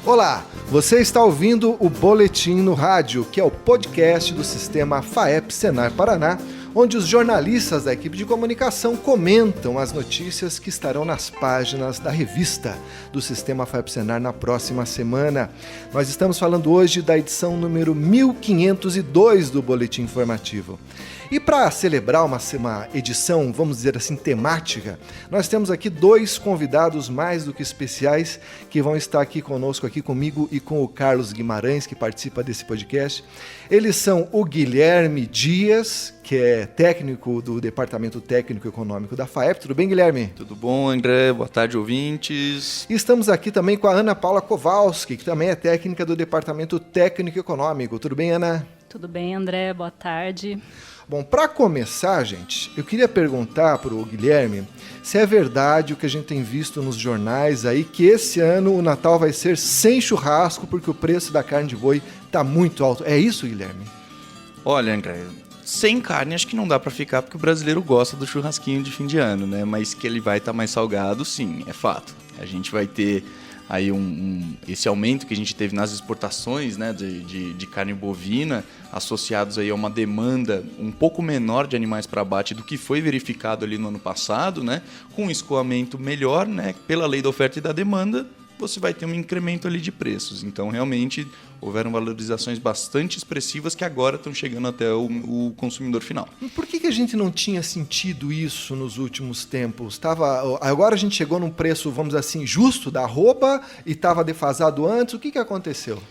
Olá, você está ouvindo o Boletim no Rádio, que é o podcast do sistema FAEP Senar Paraná, onde os jornalistas da equipe de comunicação comentam as notícias que estarão nas páginas da revista do sistema FAEP Senar na próxima semana. Nós estamos falando hoje da edição número 1502 do Boletim Informativo. E para celebrar uma edição, vamos dizer assim, temática, nós temos aqui dois convidados mais do que especiais que vão estar aqui conosco, aqui comigo e com o Carlos Guimarães, que participa desse podcast. Eles são o Guilherme Dias, que é técnico do Departamento Técnico Econômico da FAEP. Tudo bem, Guilherme? Tudo bom, André? Boa tarde, ouvintes. E estamos aqui também com a Ana Paula Kowalski, que também é técnica do Departamento Técnico Econômico. Tudo bem, Ana? Tudo bem, André? Boa tarde. Bom, para começar, gente, eu queria perguntar para o Guilherme se é verdade o que a gente tem visto nos jornais aí, que esse ano o Natal vai ser sem churrasco porque o preço da carne de boi está muito alto. É isso, Guilherme? Olha, André, sem carne acho que não dá para ficar porque o brasileiro gosta do churrasquinho de fim de ano, né? Mas que ele vai estar mais salgado, sim, é fato. A gente vai ter aí esse aumento que a gente teve nas exportações, né, de carne bovina, associados aí a uma demanda um pouco menor de animais para abate do que foi verificado ali no ano passado, né, com um escoamento melhor, né, pela lei da oferta e da demanda, você vai ter um incremento ali de preços. Então, realmente, houveram valorizações bastante expressivas que agora estão chegando até o consumidor final. E por que a gente não tinha sentido isso nos últimos tempos? Agora a gente chegou num preço, vamos dizer assim, justo da arroba e estava defasado antes. O que aconteceu?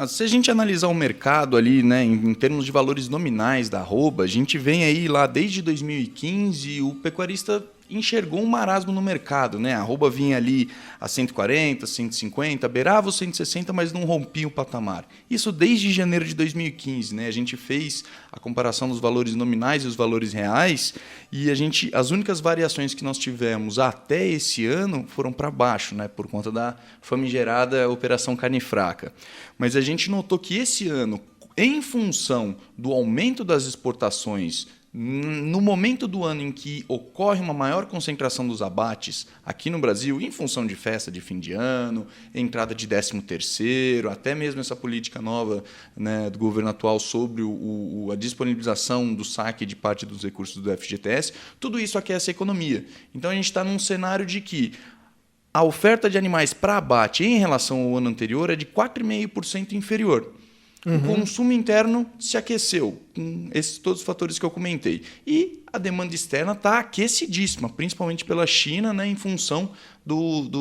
Se a gente analisar o mercado ali, né, em termos de valores nominais da arroba, a gente vem aí lá desde 2015, o pecuarista enxergou um marasmo no mercado, né? A arroba vinha ali a 140, 150, beirava os 160, mas não rompia o patamar. Isso desde janeiro de 2015, né? A gente fez a comparação dos valores nominais e os valores reais e as únicas variações que nós tivemos até esse ano foram para baixo, né? Por conta da famigerada Operação Carne Fraca. Mas a gente notou que esse ano, em função do aumento das exportações, no momento do ano em que ocorre uma maior concentração dos abates aqui no Brasil, em função de festa de fim de ano, entrada de 13º, até mesmo essa política nova, né, do governo atual sobre a disponibilização do saque de parte dos recursos do FGTS, tudo isso aquece a economia. Então a gente está num cenário de que a oferta de animais para abate em relação ao ano anterior é de 4,5% inferior. O consumo interno se aqueceu, com todos os fatores que eu comentei. E a demanda externa está aquecidíssima, principalmente pela China, né, em função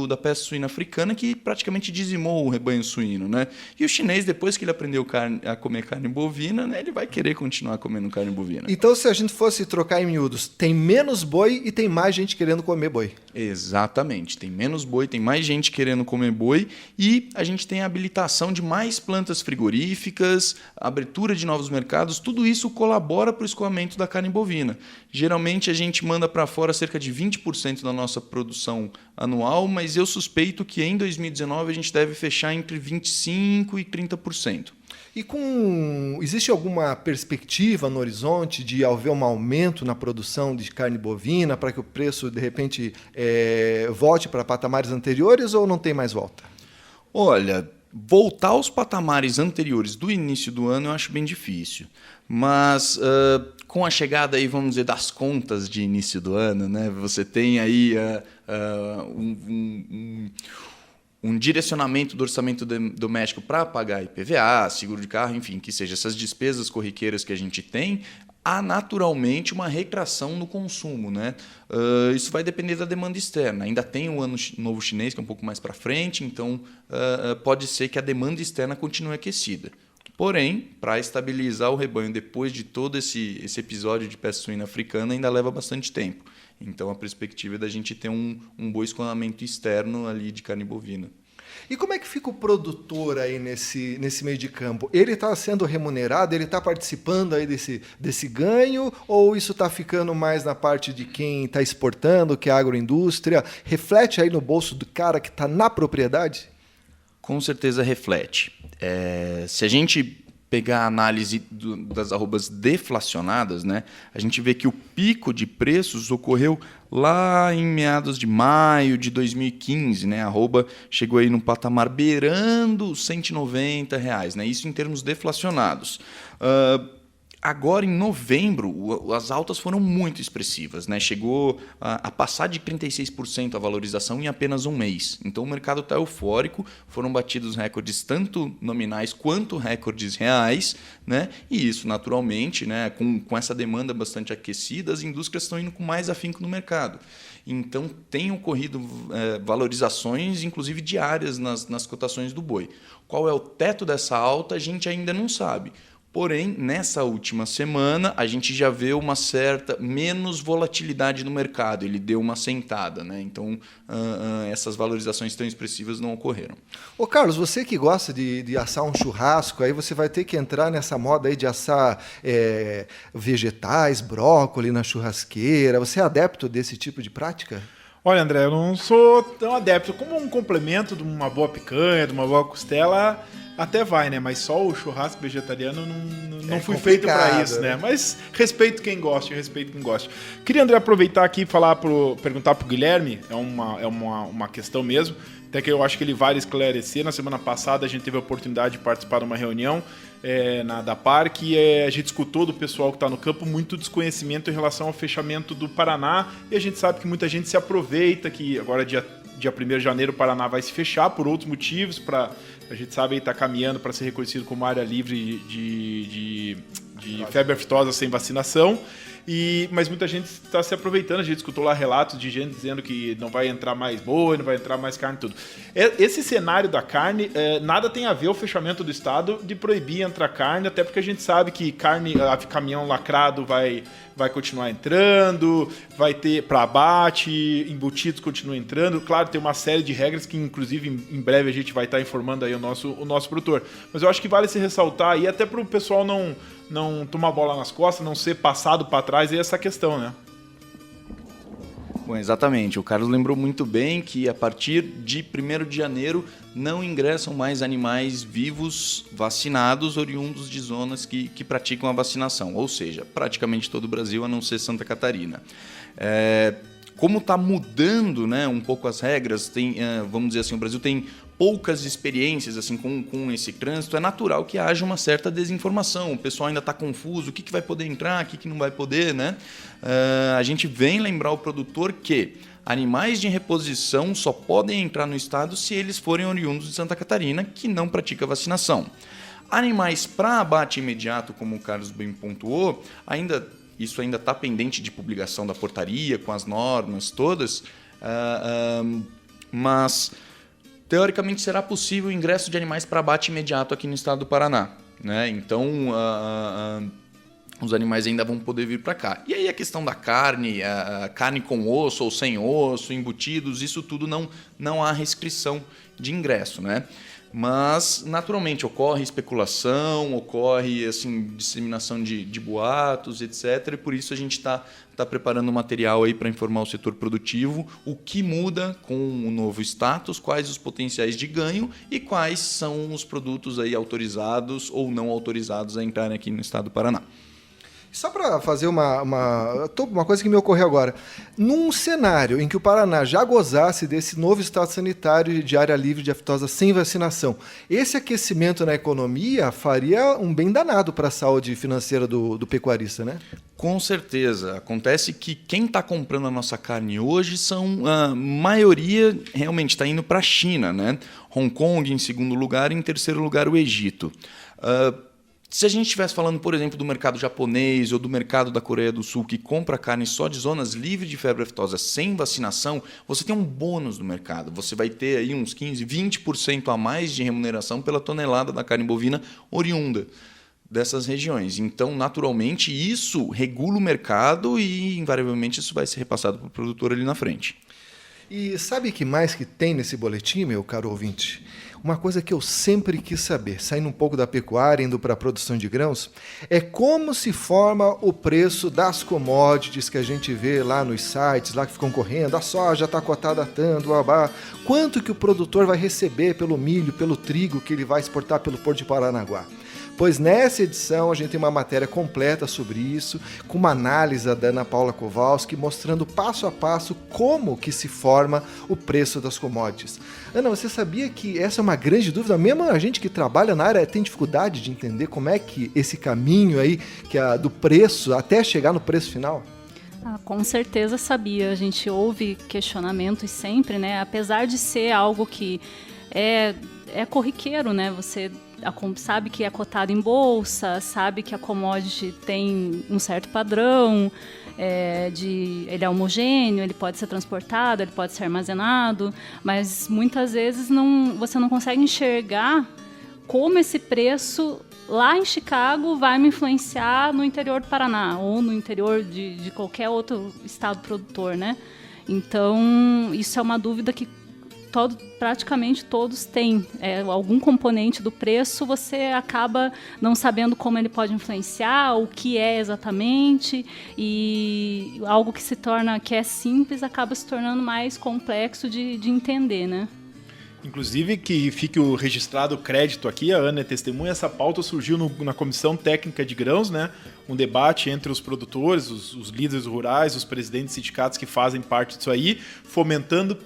da peste suína africana, que praticamente dizimou o rebanho suíno, né? E o chinês, depois que ele aprendeu a comer carne bovina, né, ele vai querer continuar comendo carne bovina. Então, se a gente fosse trocar em miúdos, tem menos boi e tem mais gente querendo comer boi. Exatamente. Tem menos boi, tem mais gente querendo comer boi e a gente tem a habilitação de mais plantas frigoríficas, abertura de novos mercados, tudo isso colabora para o escoamento da carne bovina. Geralmente a gente manda para fora cerca de 20% da nossa produção anual, mas eu suspeito que em 2019 a gente deve fechar entre 25% e 30%. E existe alguma perspectiva no horizonte de haver um aumento na produção de carne bovina para que o preço, de repente, volte para patamares anteriores ou não tem mais volta? Olha, voltar aos patamares anteriores do início do ano eu acho bem difícil. Mas com a chegada aí, vamos dizer, das contas de início do ano, né, você tem aí um direcionamento do orçamento doméstico para pagar IPVA, seguro de carro, enfim, que seja essas despesas corriqueiras que a gente tem, há naturalmente uma retração no consumo, né? Isso vai depender da demanda externa. Ainda tem o Ano Novo Chinês, que é um pouco mais para frente, então pode ser que a demanda externa continue aquecida. Porém, para estabilizar o rebanho depois de todo esse episódio de peste suína africana ainda leva bastante tempo. Então a perspectiva é da gente ter um bom escoamento externo ali de carne bovina. E como é que fica o produtor aí nesse meio de campo? Ele está sendo remunerado, ele está participando aí desse ganho, ou isso está ficando mais na parte de quem está exportando, que é a agroindústria? Reflete aí no bolso do cara que está na propriedade? Com certeza reflete. Se a gente pegar a análise das arrobas deflacionadas, né, a gente vê que o pico de preços ocorreu lá em meados de maio de 2015, né? A arroba chegou aí num patamar beirando os R$190, né? Isso em termos deflacionados. Agora, em novembro, as altas foram muito expressivas, né? Chegou a passar de 36% a valorização em apenas um mês. Então, o mercado está eufórico, foram batidos recordes tanto nominais quanto recordes reais, né? E isso, naturalmente, né? Com essa demanda bastante aquecida, as indústrias estão indo com mais afinco no mercado. Então, tem ocorrido valorizações, inclusive diárias, nas cotações do boi. Qual é o teto dessa alta, a gente ainda não sabe. Porém, nessa última semana, a gente já vê uma certa menos volatilidade no mercado. Ele deu uma sentada, né? Então, essas valorizações tão expressivas não ocorreram. Ô Carlos, você que gosta de assar um churrasco, aí você vai ter que entrar nessa moda aí de assar vegetais, brócolis na churrasqueira. Você é adepto desse tipo de prática? Olha, André, eu não sou tão adepto. Como um complemento de uma boa picanha, de uma boa costela, até vai, né? Mas só o churrasco vegetariano não fui feito para isso, né? Mas respeito quem gosta, Queria, André, aproveitar aqui e perguntar pro Guilherme, é uma questão mesmo, até que eu acho que ele vai esclarecer. Na semana passada a gente teve a oportunidade de participar de uma reunião da Parc e a gente escutou do pessoal que está no campo muito desconhecimento em relação ao fechamento do Paraná, e a gente sabe que muita gente se aproveita, que agora dia 1º de janeiro o Paraná vai se fechar por outros motivos, a gente sabe que está caminhando para ser reconhecido como área livre de febre aftosa sem vacinação. Mas muita gente está se aproveitando. A gente escutou lá relatos de gente dizendo que não vai entrar mais boi, não vai entrar mais carne, tudo. Esse cenário da carne, nada tem a ver o fechamento do Estado de proibir entrar carne, até porque a gente sabe que caminhão lacrado vai continuar entrando, vai ter para abate, embutidos continuam entrando. Claro, tem uma série de regras que, inclusive, em breve a gente vai estar informando aí o nosso produtor. Mas eu acho que vale se ressaltar aí, até para o pessoal não tomar bola nas costas, não ser passado para trás, é essa questão, né? Bom, exatamente. O Carlos lembrou muito bem que a partir de 1º de janeiro não ingressam mais animais vivos vacinados oriundos de zonas que praticam a vacinação, ou seja, praticamente todo o Brasil, a não ser Santa Catarina. Como está mudando, né, um pouco as regras, vamos dizer assim, o Brasil tem poucas experiências assim, com esse trânsito, é natural que haja uma certa desinformação. O pessoal ainda está confuso, o que vai poder entrar, o que não vai poder, né? A gente vem lembrar o produtor que animais de reposição só podem entrar no estado se eles forem oriundos de Santa Catarina, que não pratica vacinação. Animais para abate imediato, como o Carlos bem pontuou, isso ainda está pendente de publicação da portaria, com as normas todas, mas teoricamente será possível o ingresso de animais para abate imediato aqui no estado do Paraná, né? Então, os animais ainda vão poder vir para cá. E aí a questão da carne, carne com osso ou sem osso, embutidos, isso tudo não há restrição de ingresso, né? Mas, naturalmente, ocorre especulação, ocorre assim, disseminação de boatos, etc. E por isso a gente está preparando um material aí para informar o setor produtivo o que muda com o novo status, quais os potenciais de ganho e quais são os produtos aí autorizados ou não autorizados a entrarem aqui no estado do Paraná. Só para fazer uma coisa que me ocorreu agora. Num cenário em que o Paraná já gozasse desse novo estado sanitário de área livre de aftosa sem vacinação, esse aquecimento na economia faria um bem danado para a saúde financeira do pecuarista, né? Com certeza. Acontece que quem está comprando a nossa carne hoje a maioria realmente está indo para a China, né? Hong Kong em segundo lugar e em terceiro lugar o Egito. Se a gente estivesse falando, por exemplo, do mercado japonês ou do mercado da Coreia do Sul, que compra carne só de zonas livres de febre aftosa sem vacinação, você tem um bônus no mercado. Você vai ter aí uns 15%, 20% a mais de remuneração pela tonelada da carne bovina oriunda dessas regiões. Então, naturalmente, isso regula o mercado e, invariavelmente, isso vai ser repassado para o produtor ali na frente. E sabe o que mais que tem nesse boletim, meu caro ouvinte? Uma coisa que eu sempre quis saber, saindo um pouco da pecuária, indo para a produção de grãos, é como se forma o preço das commodities que a gente vê lá nos sites, lá que ficam correndo, a soja está cotada a tanto, quanto que o produtor vai receber pelo milho, pelo trigo que ele vai exportar pelo Porto de Paranaguá. pois nessa edição a gente tem uma matéria completa sobre isso, com uma análise da Ana Paula Kowalski, mostrando passo a passo como que se forma o preço das commodities. Ana, você sabia que essa é uma grande dúvida? Mesmo a gente que trabalha na área tem dificuldade de entender como é que esse caminho aí do preço até chegar no preço final? Com certeza sabia. A gente ouve questionamentos sempre, né? Apesar de ser algo que é corriqueiro, né? Você sabe que é cotado em bolsa, sabe que a commodity tem um certo padrão, ele é homogêneo, ele pode ser transportado, ele pode ser armazenado, mas muitas vezes você não consegue enxergar como esse preço lá em Chicago vai me influenciar no interior do Paraná ou no interior de qualquer outro estado produtor, né? Então, isso é uma dúvida que praticamente todos têm. Algum componente do preço você acaba não sabendo como ele pode influenciar, o que é exatamente, e algo que é simples acaba se tornando mais complexo de entender, né? Inclusive, que fique o registrado crédito aqui, a Ana é testemunha, essa pauta surgiu na Comissão Técnica de Grãos, né? Um debate entre os produtores, os líderes rurais, os presidentes de sindicatos que fazem parte disso aí, fomentando.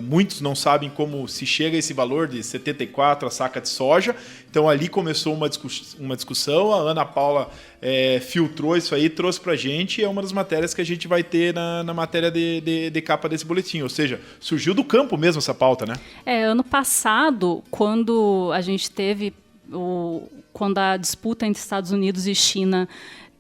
Muitos não sabem como se chega a esse valor de 74 a saca de soja. Então ali começou uma discussão. A Ana Paula filtrou isso aí, trouxe para a gente. É uma das matérias que a gente vai ter na matéria de capa desse boletim. Ou seja, surgiu do campo mesmo essa pauta, né? Ano passado, quando a gente teve quando a disputa entre Estados Unidos e China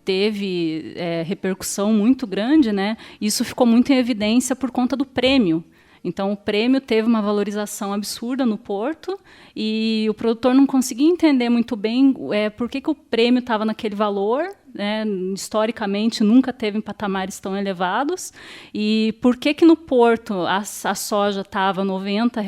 teve repercussão muito grande, né? Isso ficou muito em evidência por conta do prêmio. Então, o prêmio teve uma valorização absurda no porto e o produtor não conseguia entender muito bem por que o prêmio estava naquele valor, né? Historicamente, nunca teve em patamares tão elevados. E por que no porto a soja estava R$ 90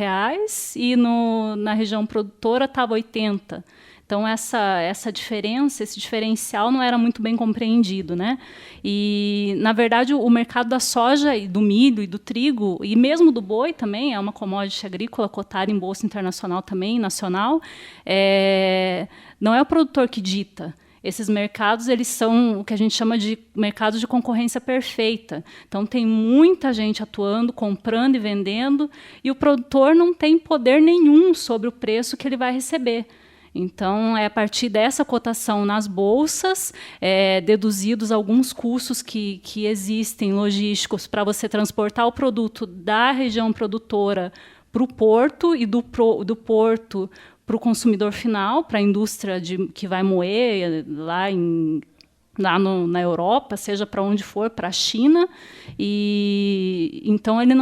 e na região produtora estava R$ 80. Então, essa diferença, esse diferencial não era muito bem compreendido, né? E, na verdade, o mercado da soja, e do milho e do trigo, e mesmo do boi também, é uma commodity agrícola cotada em bolsa internacional também, nacional, não é o produtor que dita. Esses mercados, eles são o que a gente chama de mercados de concorrência perfeita. Então, tem muita gente atuando, comprando e vendendo, e o produtor não tem poder nenhum sobre o preço que ele vai receber. Então, é a partir dessa cotação nas bolsas, deduzidos alguns custos que existem logísticos para você transportar o produto da região produtora para o porto e do porto para o consumidor final, para a indústria que vai moer lá na Europa, seja para onde for, para a China, e então ele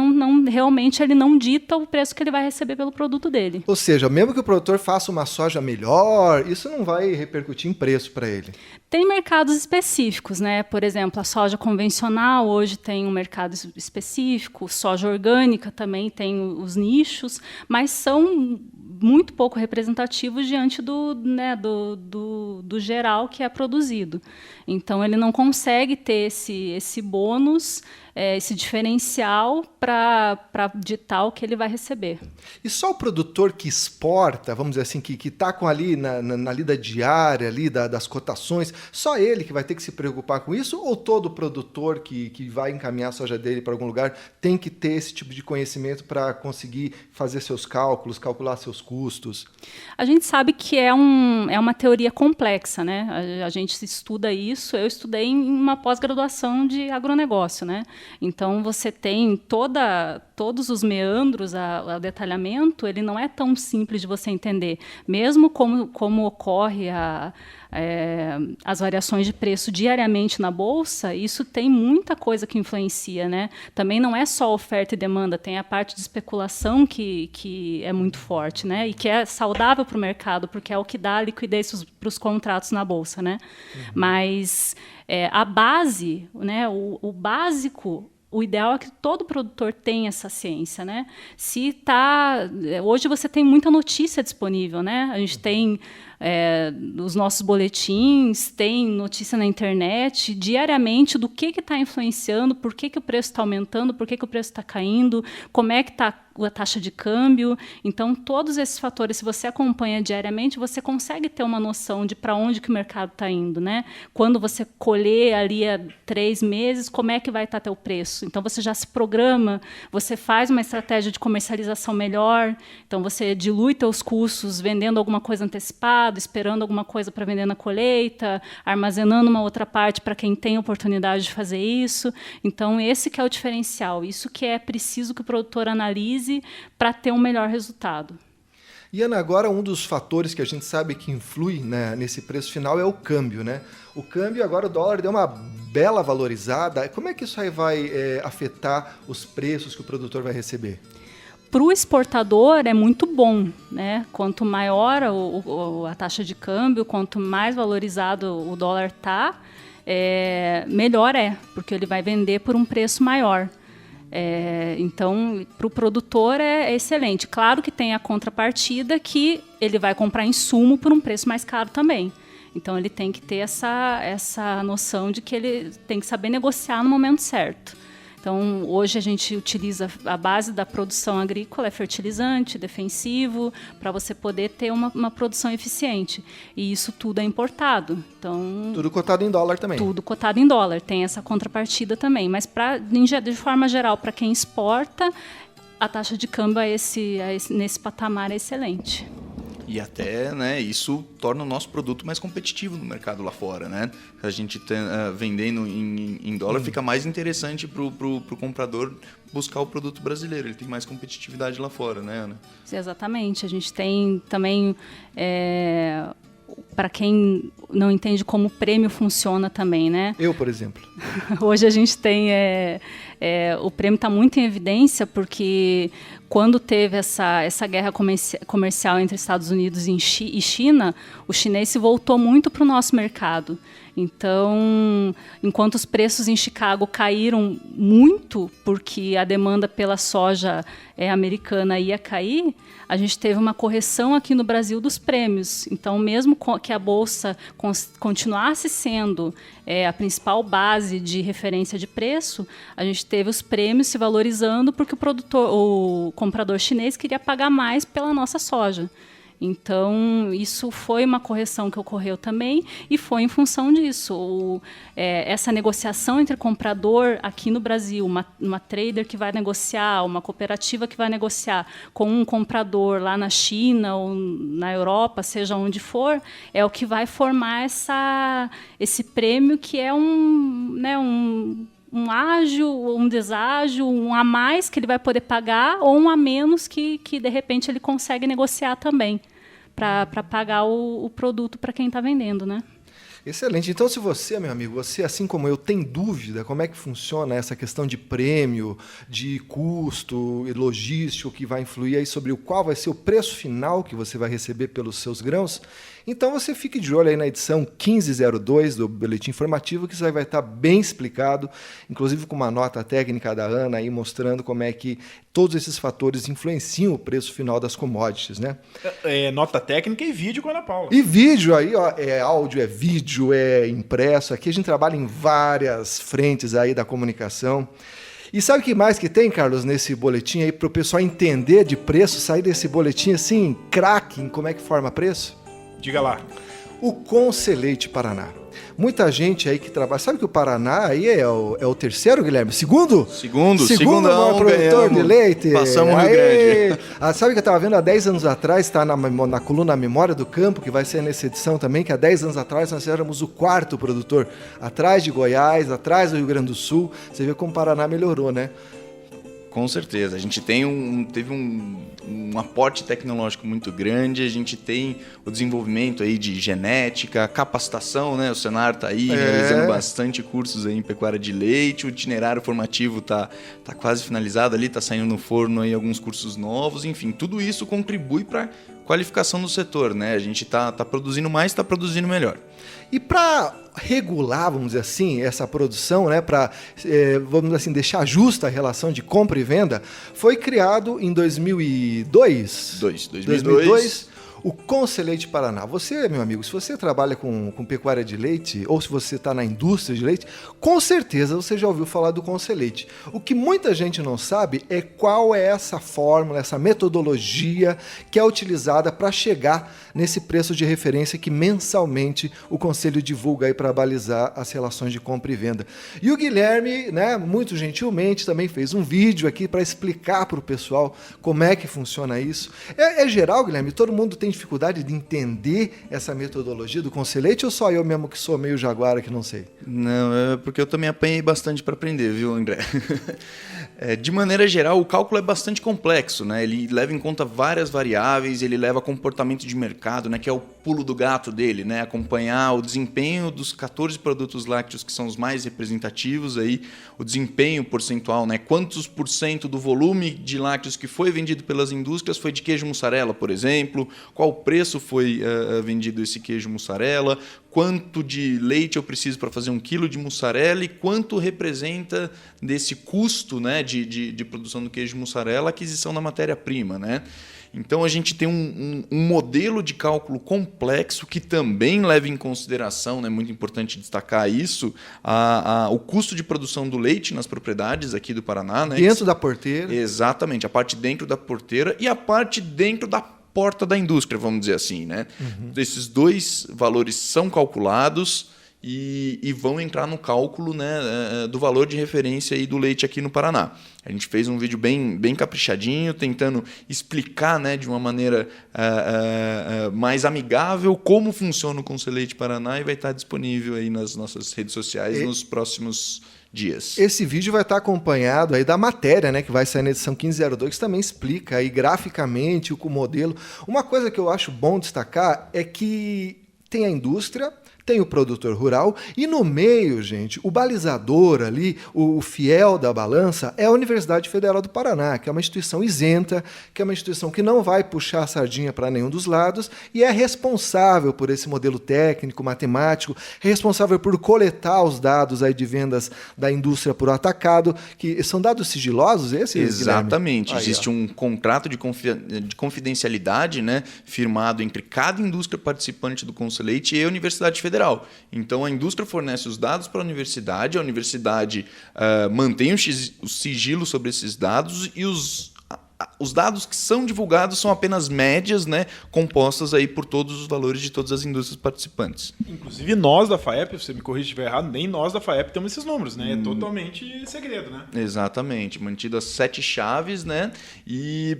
realmente ele não dita o preço que ele vai receber pelo produto dele. Ou seja, mesmo que o produtor faça uma soja melhor, isso não vai repercutir em preço para ele. Tem mercados específicos, né? Por exemplo, a soja convencional hoje tem um mercado específico, soja orgânica também tem os nichos, mas são muito pouco representativos diante do geral que é produzido. Então, ele não consegue ter esse bônus, esse diferencial para ditar o que ele vai receber. E só o produtor que exporta, vamos dizer assim, que está ali na lida diária ali das cotações, só ele que vai ter que se preocupar com isso? Ou todo produtor que vai encaminhar a soja dele para algum lugar tem que ter esse tipo de conhecimento para conseguir fazer seus cálculos, calcular seus custos? A gente sabe que é uma teoria complexa, né? A gente estuda isso. Eu estudei em uma pós-graduação de agronegócio, né? Então, você tem todos os meandros, o detalhamento, ele não é tão simples de você entender. Mesmo como ocorre as variações de preço diariamente na Bolsa, isso tem muita coisa que influencia, né? Também não é só oferta e demanda, tem a parte de especulação que é muito forte, né? E que é saudável para o mercado, porque é o que dá liquidez para os contratos na Bolsa, né? Uhum. Mas a base, né, o básico, o ideal é que todo produtor tenha essa ciência, né? Hoje você tem muita notícia disponível, né? A gente tem os nossos boletins, tem notícia na internet diariamente do que está influenciando, por que o preço está aumentando, por que o preço está caindo, como é que está a taxa de câmbio. Então, todos esses fatores, se você acompanha diariamente, você consegue ter uma noção de para onde que o mercado está indo, né? Quando você colher ali há 3 meses, como é que vai estar teu preço? Então, você já se programa, você faz uma estratégia de comercialização melhor, então você dilui teus custos vendendo alguma coisa antecipada, esperando alguma coisa para vender na colheita, armazenando uma outra parte para quem tem oportunidade de fazer isso. Então, esse que é o diferencial, isso que é preciso que o produtor analise para ter um melhor resultado. E, Ana, agora um dos fatores que a gente sabe que influi, né, nesse preço final é o câmbio, né? O câmbio, agora o dólar deu uma bela valorizada. Como é que isso aí vai afetar os preços que o produtor vai receber? Para o exportador é muito bom, né? Quanto maior a taxa de câmbio, quanto mais valorizado o dólar está, melhor porque ele vai vender por um preço maior. Então, para o produtor é excelente. Claro que tem a contrapartida que ele vai comprar insumo por um preço mais caro também. Então, ele tem que ter essa noção de que ele tem que saber negociar no momento certo. Então, hoje a gente utiliza a base da produção agrícola, fertilizante, defensivo, para você poder ter uma produção eficiente. E isso tudo é importado. Então, tudo cotado em dólar também. Tudo cotado em dólar, tem essa contrapartida também. Mas, de forma geral, para quem exporta, a taxa de câmbio nesse patamar é excelente. E até, né, isso torna o nosso produto mais competitivo no mercado lá fora, né? A gente vendendo em dólar fica mais interessante para o comprador buscar o produto brasileiro. Ele tem mais competitividade lá fora, né, Ana? Exatamente. A gente tem também, para quem não entende como o prêmio funciona também, né? Eu, por exemplo. Hoje a gente tem... o prêmio está muito em evidência porque quando teve essa guerra comercial entre Estados Unidos e China, o chinês se voltou muito para o nosso mercado. Então, enquanto os preços em Chicago caíram muito, porque a demanda pela soja americana ia cair, a gente teve uma correção aqui no Brasil dos prêmios. Então, mesmo que a Bolsa continuasse sendo a principal base de referência de preço, a gente teve os prêmios se valorizando porque o comprador chinês queria pagar mais pela nossa soja. Então, isso foi uma correção que ocorreu também e foi em função disso. Essa negociação entre comprador aqui no Brasil, uma trader que vai negociar, uma cooperativa que vai negociar com um comprador lá na China ou na Europa, seja onde for, é o que vai formar esse prêmio que é um ágio, um deságio, um a mais que ele vai poder pagar ou um a menos que de repente ele consegue negociar também para pagar o produto para quem está vendendo, né? Excelente. Então, se você, meu amigo, você, assim como eu, tem dúvida como é que funciona essa questão de prêmio, de custo e logístico que vai influir aí sobre qual vai ser o preço final que você vai receber pelos seus grãos, então você fique de olho aí na edição 1502 do Boletim Informativo, que isso vai estar bem explicado, inclusive com uma nota técnica da Ana aí mostrando como é que todos esses fatores influenciam o preço final das commodities, né? Nota técnica e vídeo com a Ana Paula. E vídeo aí, ó, áudio, vídeo, impresso. Aqui a gente trabalha em várias frentes aí da comunicação. E sabe o que mais que tem, Carlos, nesse boletim aí, para o pessoal entender de preço, sair desse boletim assim, craque em como é que forma preço? Diga lá. O Conselheite Paraná. Muita gente aí que trabalha... Sabe que o Paraná aí é o terceiro, Guilherme? Segundo maior produtor de leite. Passamos o Rio Grande. Sabe que eu estava vendo há 10 anos atrás, está na coluna Memória do Campo, que vai ser nessa edição também, que há 10 anos atrás nós éramos o 4º produtor. Atrás de Goiás, atrás do Rio Grande do Sul. Você vê como o Paraná melhorou, né? Com certeza. A gente teve um aporte tecnológico muito grande, a gente tem o desenvolvimento aí de genética, capacitação, né? O Senar está aí realizando bastante cursos aí em pecuária de leite, o itinerário formativo está quase finalizado ali, está saindo no forno aí alguns cursos novos, enfim, tudo isso contribui para a qualificação do setor, né? A gente está produzindo mais, está produzindo melhor. E para regular, vamos dizer assim, essa produção, né, para, vamos dizer assim, deixar justa a relação de compra e venda, foi criado em 2002 o Conselheite Paraná. Você, meu amigo, se você trabalha com pecuária de leite, ou se você está na indústria de leite, com certeza você já ouviu falar do Conselheite. O que muita gente não sabe é qual é essa fórmula, essa metodologia que é utilizada para chegar nesse preço de referência que mensalmente o Conselho divulga aí para balizar as relações de compra e venda. E o Guilherme, né, muito gentilmente, também fez um vídeo aqui para explicar para o pessoal como é que funciona isso. É geral, Guilherme? Todo mundo tem dificuldade de entender essa metodologia do Conselheite ou só eu mesmo que sou meio jaguara que não sei? Não, é porque eu também apanhei bastante para aprender, viu, André? De maneira geral, o cálculo é bastante complexo, né? Ele leva em conta várias variáveis, ele leva comportamento de mercado, né? Que é o pulo do gato dele, né? Acompanhar o desempenho dos 14 produtos lácteos que são os mais representativos, aí, o desempenho percentual, né? Quantos por cento do volume de lácteos que foi vendido pelas indústrias foi de queijo mussarela, por exemplo? Qual preço foi vendido esse queijo mussarela? Quanto de leite eu preciso para fazer 1 quilo de mussarela e quanto representa desse custo, né, de produção do queijo mussarela a aquisição da matéria-prima, né? Então a gente tem um modelo de cálculo complexo que também leva em consideração, né, muito importante destacar isso, o custo de produção do leite nas propriedades aqui do Paraná. Né? Dentro da porteira. Exatamente, a parte dentro da porteira e a parte dentro da porta da indústria, vamos dizer assim, né? Esses dois valores são calculados e vão entrar no cálculo, né, do valor de referência aí do leite aqui no Paraná. A gente fez um vídeo bem caprichadinho, tentando explicar, né, de uma maneira mais amigável como funciona o Conselheite Paraná e vai estar disponível aí nas nossas redes sociais nos próximos dias. Esse vídeo vai estar acompanhado aí da matéria, né, que vai sair na edição 1502, que também explica aí graficamente o modelo. Uma coisa que eu acho bom destacar é que tem a indústria, tem o produtor rural e no meio, gente, o balizador ali, o fiel da balança é a Universidade Federal do Paraná, que é uma instituição isenta, que é uma instituição que não vai puxar a sardinha para nenhum dos lados e é responsável por esse modelo técnico, matemático, é responsável por coletar os dados aí de vendas da indústria por atacado, que são dados sigilosos esses, Exatamente. Guilherme? Existe um contrato de confidencialidade, né, firmado entre cada indústria participante do Conselheite e a Universidade Federal. Então, a indústria fornece os dados para a universidade mantém o sigilo sobre esses dados e os dados que são divulgados são apenas médias, né, compostas aí por todos os valores de todas as indústrias participantes. Inclusive nós da FAEP, se você me corrige se estiver errado, nem nós da FAEP temos esses números, né? É totalmente segredo, né? Exatamente, mantido as 7 chaves, né? E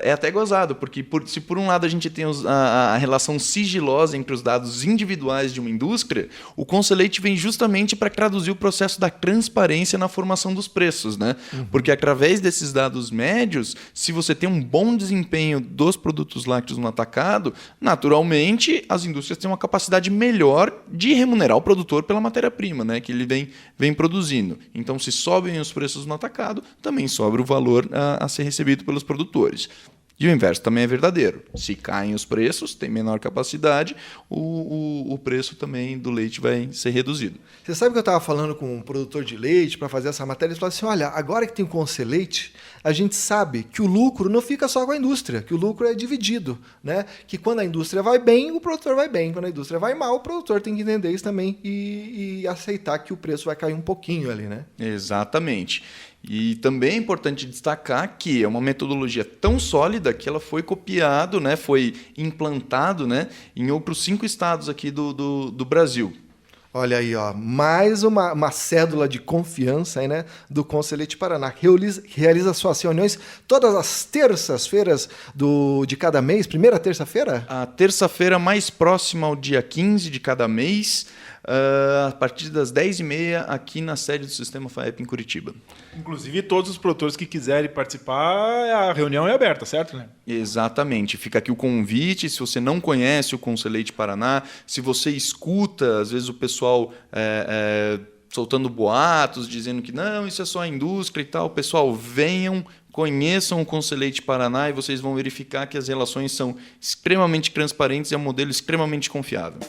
é até gozado, porque se por um lado a gente tem a relação sigilosa entre os dados individuais de uma indústria, o Conselheite vem justamente para traduzir o processo da transparência na formação dos preços, né? Porque através desses dados médios, se você tem um bom desempenho dos produtos lácteos no atacado, naturalmente as indústrias têm uma capacidade melhor de remunerar o produtor pela matéria-prima, né, que ele vem produzindo. Então, se sobem os preços no atacado, também sobra o valor a ser recebido pelos produtores. E o inverso também é verdadeiro. Se caem os preços, tem menor capacidade, o preço também do leite vai ser reduzido. Você sabe que eu estava falando com um produtor de leite para fazer essa matéria, ele falou assim, olha, agora que tem o Conselheite, a gente sabe que o lucro não fica só com a indústria, que o lucro é dividido, né? Que quando a indústria vai bem, o produtor vai bem. Quando a indústria vai mal, o produtor tem que entender isso também e aceitar que o preço vai cair um pouquinho ali, né? Exatamente. E também é importante destacar que é uma metodologia tão sólida que ela foi copiado, né, foi implantado, né, em outros 5 estados aqui do Brasil. Olha aí, ó, mais uma cédula de confiança aí, né, do Conselheite Paraná. Realiza suas reuniões todas as terças-feiras de cada mês, primeira terça-feira? A terça-feira mais próxima ao dia 15 de cada mês, a partir das 10h30 aqui na sede do Sistema FAEP em Curitiba. Inclusive, todos os produtores que quiserem participar, a reunião é aberta, certo, né? Exatamente. Fica aqui o convite. Se você não conhece o Conselheite Paraná, se você escuta, às vezes, o pessoal soltando boatos, dizendo que não, isso é só a indústria e tal, pessoal, venham, conheçam o Conselheite Paraná e vocês vão verificar que as relações são extremamente transparentes e é um modelo extremamente confiável.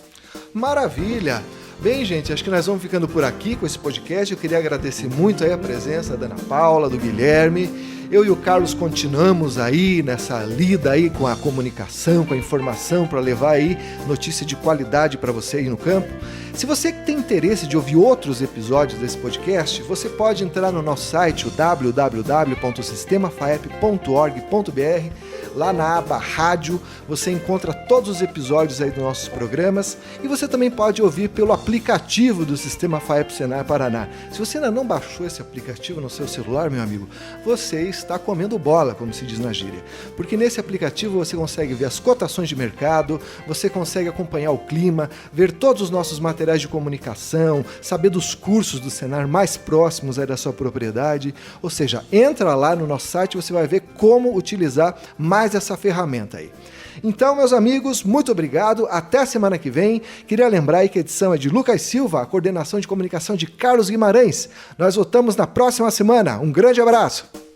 Maravilha! Bem, gente, acho que nós vamos ficando por aqui com esse podcast. Eu queria agradecer muito aí a presença da Ana Paula, do Guilherme. Eu e o Carlos continuamos aí nessa lida aí com a comunicação, com a informação para levar aí notícia de qualidade para você aí no campo. Se você tem interesse de ouvir outros episódios desse podcast, você pode entrar no nosso site, o www.sistemafaep.org.br. Lá na aba Rádio, você encontra todos os episódios aí dos nossos programas e você também pode ouvir pelo aplicativo do Sistema FAEP Senar Paraná. Se você ainda não baixou esse aplicativo no seu celular, meu amigo, você está comendo bola, como se diz na gíria. Porque nesse aplicativo você consegue ver as cotações de mercado, você consegue acompanhar o clima, ver todos os nossos materiais de comunicação, saber dos cursos do Senar mais próximos aí da sua propriedade. Ou seja, entra lá no nosso site e você vai ver como utilizar mais essa ferramenta aí. Então, meus amigos, muito obrigado. Até a semana que vem. Queria lembrar aí que a edição é de Lucas Silva, a coordenação de comunicação de Carlos Guimarães. Nós voltamos na próxima semana. Um grande abraço.